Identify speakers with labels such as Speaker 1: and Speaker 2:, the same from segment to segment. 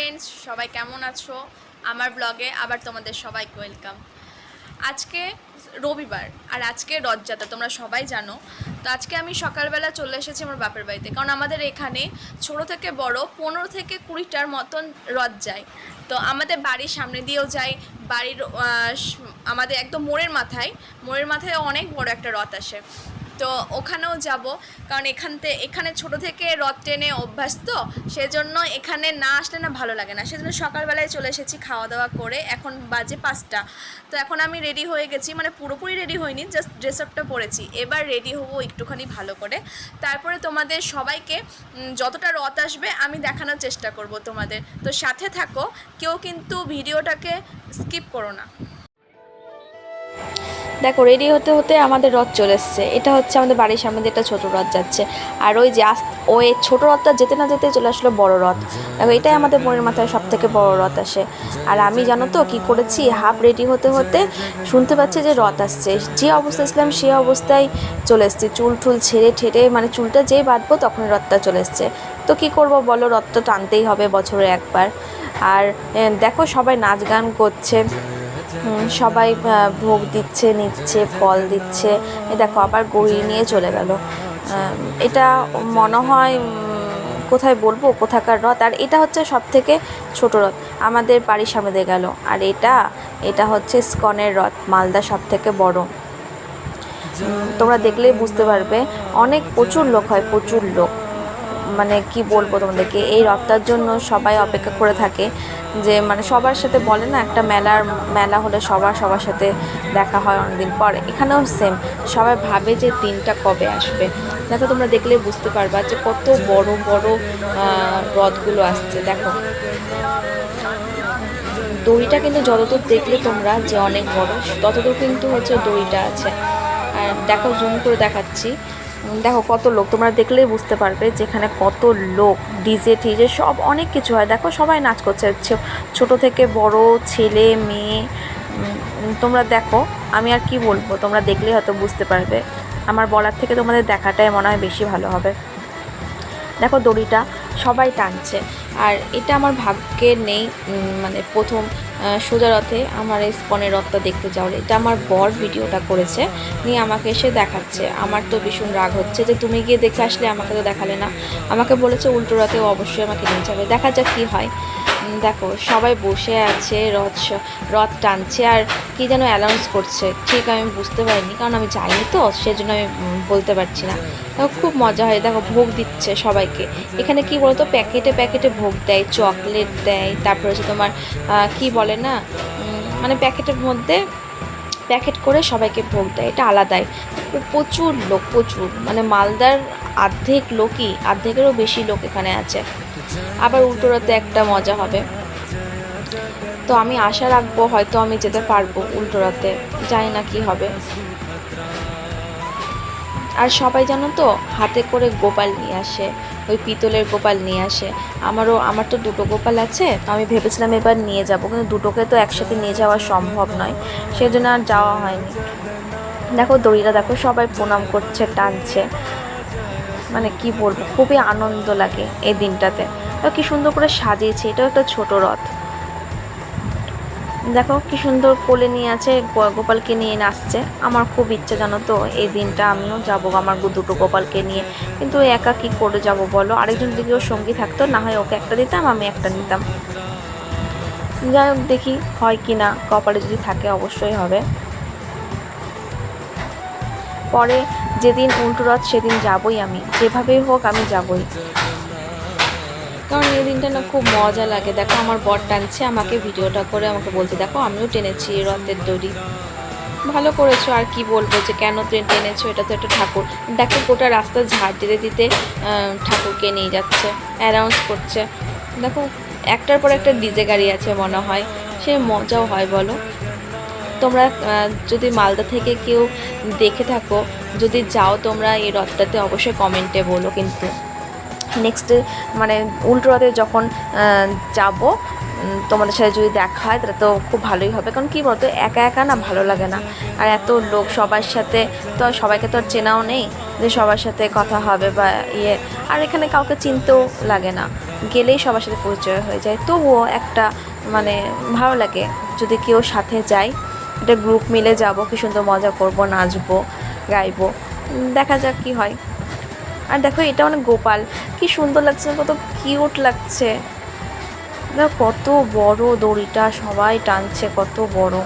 Speaker 1: Friends, সবাই কেমন আছো? আমার ব্লগে আবার তোমাদের সবাইকে ওয়েলকাম। আজকে রবিবার আর আজকে রথযাত্রা, তোমরা সবাই জানো। তো আজকে আমি সকালবেলা চলে এসেছি আমার বাপের বাড়িতে, কারণ আমাদের এখানে ছোটো থেকে বড় 15 থেকে 20টার মতন রথ যায়। তো আমাদের বাড়ির সামনে দিয়েও যায়, বাড়ির আমাদের একদম মোড়ের মাথায় অনেক বড় একটা রথ আসে। তো ওখানেও যাব, কারণ এখানে ছোট থেকে রথ টেনে অভ্যাস, তো সেজন্য এখানে না আসলে না ভালো লাগে না। সেজন্য সকালবেলায় চলে এসেছি খাওয়া দাওয়া করে। এখন বাজে 5টা। তো এখন আমি রেডি হয়ে গেছি, মানে পুরোপুরি রেডি হইনি, জাস্ট ড্রেস আপটা পরেছি। এবার রেডি হবো একটুখানি ভালো করে, তারপরে তোমাদের সবাইকে যতটা রথ আসবে আমি দেখানোর চেষ্টা করব তোমাদের। তো সাথে থাকো, কেউ কিন্তু ভিডিওটাকে স্কিপ করো না।
Speaker 2: দেখো, রেডি হতে হতে আমাদের রথ চলে এসছে। এটা হচ্ছে আমাদের বাড়ির সামনে দিয়ে একটা ছোটো রথ যাচ্ছে, আর ওই যে ওই ছোটো রথটা যেতে না যেতে চলে আসলো বড় রথ। দেখো, এটাই আমাদের মনের মাথায় সব থেকে বড় রথ আসে। আর আমি জানো তো কী করেছি, হাফ রেডি হতে হতে শুনতে পাচ্ছি যে রথ আসছে। যে অবস্থায় ছিলাম সে অবস্থায় চলে এসছি, চুল ঠুল ছেড়ে ঠেড়ে, মানে চুলটা যেই বাঁধবো তখনই রথটা চলে এসছে। তো কী করবো বলো, রথ তো টানতেই হবে বছরে একবার। আর দেখো, সবাই নাচ গান করছে, সবাই ভোগ দিচ্ছে, নিচ্ছে, ফল দিচ্ছে। এই দেখো, আবার গড়ি নিয়ে চলে গেল। এটা মনে হয় কোথায় বলবো কোথাকার রথ। আর এটা হচ্ছে সব থেকে ছোটো রথ, আমাদের বাড়ির সামনে দিয়ে গেল। আর এটা হচ্ছে স্কনের রথ, মালদা সব থেকে বড়। তোমরা দেখলেই বুঝতে পারবে, প্রচুর লোক হয়, প্রচুর লোক। মানে কি বলবো তোমাদেরকে, এই রথটার জন্য সবাই অপেক্ষা করে থাকে। যে মানে সবার সাথে বলে না, একটা মেলা হলে সবার সাথে দেখা হয় অনেকদিন পর। এখানেও সেম, সবাই ভাবে যে দিনটা কবে আসবে। দেখো, তোমরা দেখলে বুঝতে পারবা যে কত বড় বড় রথগুলো আসছে। দেখো, দড়িটা কিন্তু যতদূর দেখলে তোমরা যে অনেক বড়, ততদূর কিন্তু হচ্ছে দড়িটা আছে। আর দেখো, জুম করে দেখাচ্ছি, দেখো কত লোক। তোমরা দেখলেই বুঝতে পারবে যেখানে কত লোক, ডিজে টিজে সব অনেক কিছু হয়। দেখো, সবাই নাচ করছে, ছোট থেকে বড়, ছেলে মেয়ে। তোমরা দেখো, আমি আর কি বলবো, তোমরা দেখলেই হয়তো বুঝতে পারবে। আমার বলার থেকে তোমাদের দেখাটাই মনে হয় বেশি ভালো হবে। দেখো, দড়িটা সবাই টানছে। আর এটা আমার ভাগ্যে নেই, মানে প্রথম সোজা রথে আমার এই স্কনের রথটা দেখতে যাওয়ার। এটা আমার বর ভিডিওটা করেছে, নিয়ে আমাকে এসে দেখাচ্ছে। আমার তো ভীষণ রাগ হচ্ছে যে তুমি গিয়ে দেখে আসলে, আমাকে তো দেখালে না। আমাকে বলেছে উল্টো রথেও অবশ্যই আমাকে নিয়ে যাবে, দেখা যাক কী হয়। দেখো, সবাই বসে আছে, রথ টানছে, আর কী যেন অ্যানাউন্স করছে, ঠিক আমি বুঝতে পারিনি, কারণ আমি যাইনি তো, সেজন্য আমি বলতে পারছি না। দেখো, খুব মজা হয়। দেখো, ভোগ দিচ্ছে সবাইকে। এখানে কি বলতো, প্যাকেটে প্যাকেটে ভোগ দেয়, চকলেট দেয়, তারপরে হচ্ছে তোমার কি বলে না, মানে প্যাকেটের মধ্যে প্যাকেট করে সবাইকে ভোগ দেয়, এটা আলাদাই। প্রচুর লোক, প্রচুর, মানে মালদার অর্ধেকেরও বেশি লোক এখানে আছে। আবার উল্টো রথে একটা মজা হবে, তো আমি আশা রাখবো হয়তো আমি যেতে পারবো উল্টো রথে, জানি না কি হবে। আর সবাই জানো তো, হাতে করে গোপাল নিয়ে আসে, ওই পিতলের গোপাল নিয়ে আসে। আমার তো দুটো গোপাল আছে, তো আমি ভেবেছিলাম এবার নিয়ে যাব, কিন্তু দুটোকে তো একসাথে নিয়ে যাওয়া সম্ভব নয়, সেই জন্য আর যাওয়া হয়নি। দেখো, দড়িটা দেখো, সবাই প্রণাম করছে, টানছে। মানে কি বলবো, খুবই আনন্দ লাগে এই দিনটাতে। কি সুন্দর করে সাজিয়েছে, এটাও একটা ছোট রথ। দেখো কি সুন্দর কোলে নিয়ে আছে, গোপালকে নিয়ে নাচছে। আমার খুব ইচ্ছে জানো তো, এই দিনটা আমিও যাব আমার দুটো গোপালকে নিয়ে। কিন্তু একা কি করে যাব বলো, আরেকজন যদি কেউ সঙ্গী থাকতো, না হয় ওকে একটা দিতাম, আমি একটা নিতাম। যাই হোক, দেখি হয় কি না, কপালে যদি থাকে অবশ্যই হবে। পরে যেদিন উল্টো রথ সেদিন যাবই, আমি যেভাবেই হোক আমি যাবই, কারণ এই দিনটা না খুব মজা লাগে। দেখো, আমার বর টানছে, আমাকে ভিডিওটা করে আমাকে বলতে, দেখো আমিও টেনেছি রথের দড়ি। ভালো করেছো, আর কি বলবো, যে কেন টেনেছো, এটা তো একটা ঠাকুর। দেখো, গোটা রাস্তা ঝাড় দিতে দিতে ঠাকুরকে নিয়ে যাচ্ছে, অ্যানাউন্স করছে। দেখো, একটার পর একটা ডিজে গাড়ি আছে মনে হয়, সে মজাও হয় বলো। তোমরা যদি মালদা থেকে কেউ দেখে থাকো, যদি যাও তোমরা এই রথটাতে, অবশ্যই কমেন্টে বলো। কিন্তু নেক্সট মানে উল্টো রথে যখন যাব, তোমাদের সাথে যদি দেখা হয় তাহলে তো খুব ভালোই হবে। কারণ কী বলতো, একা একা না ভালো লাগে না। আর এত লোক, সবার সাথে তো সবাইকে তো আর চেনাও নেই যে সবার সাথে কথা হবে বা ইয়ে। আর এখানে কাউকে চিনতেও লাগে না, গেলেই সবার সাথে পরিচয় হয়ে যায়, তবুও একটা মানে ভালো লাগে যদি কেউ সাথে যায়। একটা গ্রুপ মিলে যাব, কি সুন্দর মজা করব, নাচবো, গাইবো, দেখা যাক কি হয়। আর দেখো এটা অনেক গোপাল, কি সুন্দর লাগছে, কত কিউট লাগছে। দেখো কত বড় দড়িটা, সবাই টানছে, কত বড়।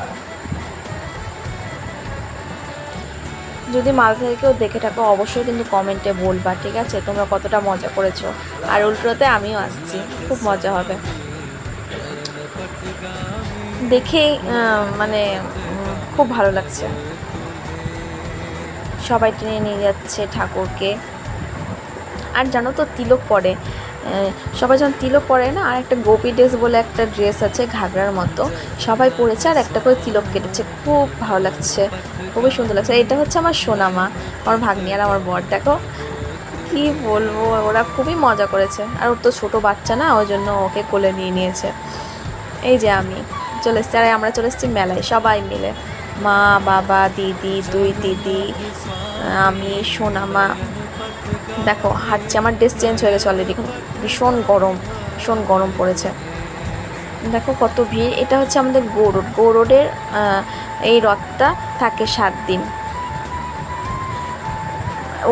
Speaker 2: যদি মালদা থেকে কেউ দেখে থাকো অবশ্যই কিন্তু কমেন্টে বলবা, ঠিক আছে, তোমরা কতটা মজা করেছো। আর উল্টোতে আমিও আসছি, খুব মজা হবে। দেখেই মানে খুব ভালো লাগছে। সবাই টেনে নিয়ে যাচ্ছে ঠাকুরকে। আর জানো তো তিলক পরে, সবাই যখন তিলক পরে না, আর একটা গোপী ড্রেস বলে একটা ড্রেস আছে ঘাগরার মতো, সবাই পরেছে আর একটা করে তিলক কেটেছে, খুব ভালো লাগছে, খুবই সুন্দর লাগছে। এটা হচ্ছে আমার সোনামা, আমার ভাগ্নি আর আমার বর। দেখো কি বলবো, ওরা খুবই মজা করেছে। আর ওর তো ছোটো বাচ্চা না, ওই জন্য ওকে কোলে নিয়ে নিয়েছে। এই যে আমি চলে এসেছি, আর আমরা চলে এসেছি মেলায় সবাই মিলে, মা, বাবা, দিদি, 2 দিদি, আমি, সোনামা। দেখো হাঁটছে, আমার ড্রেস চেঞ্জ হয়ে গেছে অলরেডি, ভীষণ গরম পড়েছে। দেখো কত ভিড়। এটা হচ্ছে আমাদের গৌরোডের এই রথটা থাকে 7 দিন,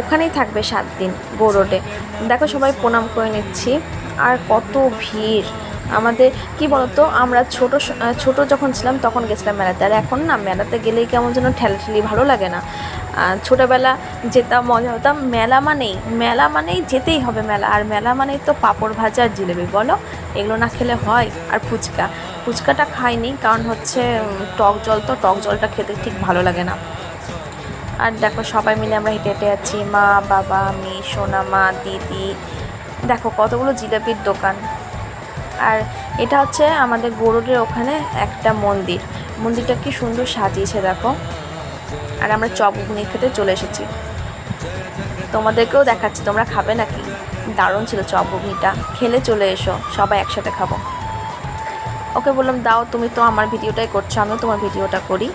Speaker 2: ওখানেই থাকবে 7 দিন গৌরোডে। দেখো সবাই প্রণাম করে নিচ্ছি। আর কত ভিড়। আমাদের কি বলতো, আমরা ছোট যখন ছিলাম তখন গেছিলাম মেলাতে, আর এখন না মেলাতে গেলেই কেমন যেন ঠেলাঠেলি, ভালো লাগে না। ছোটোবেলা যেতাম, মজা হতাম। মেলা মানেই যেতেই হবে মেলা, আর মেলা মানেই তো পাঁপড় ভাজা আর জিলেবি, বলো এগুলো না খেলে হয়। আর ফুচকাটা খাইনি, কারণ হচ্ছে টক জলটা খেতে ঠিক ভালো লাগে না। আর দেখো সবাই মিলে আমরা হেঁটে হেঁটে যাচ্ছি, মা, বাবা, আমি, সোনামা, দিদি। দেখো কতগুলো জিলাপির দোকান। আর এটা হচ্ছে আমাদের গৌরোডের ওখানে একটা মন্দিরটা কি সুন্দর সাজিয়েছে দেখো। আর আমরা চপ ঘুগনি খেতে চলে এসেছি, তোমাদেরকেও দেখাচ্ছি, তোমরা খাবে নাকি? দারুণ ছিল চপ ঘুগনিটা, খেলে চলে এসো, সবাই একসাথে খাবো। ওকে বললাম দাও, তুমি তো আমার ভিডিওটাই করছো, আমিও তোমার ভিডিওটা করি।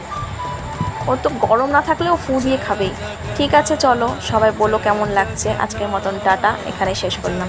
Speaker 2: ও তো গরম না থাকলেও ফু দিয়ে খাবেই। ঠিক আছে চলো, সবাই বলো কেমন লাগছে। আজকের মতন টাটা, এখানেই শেষ করলাম।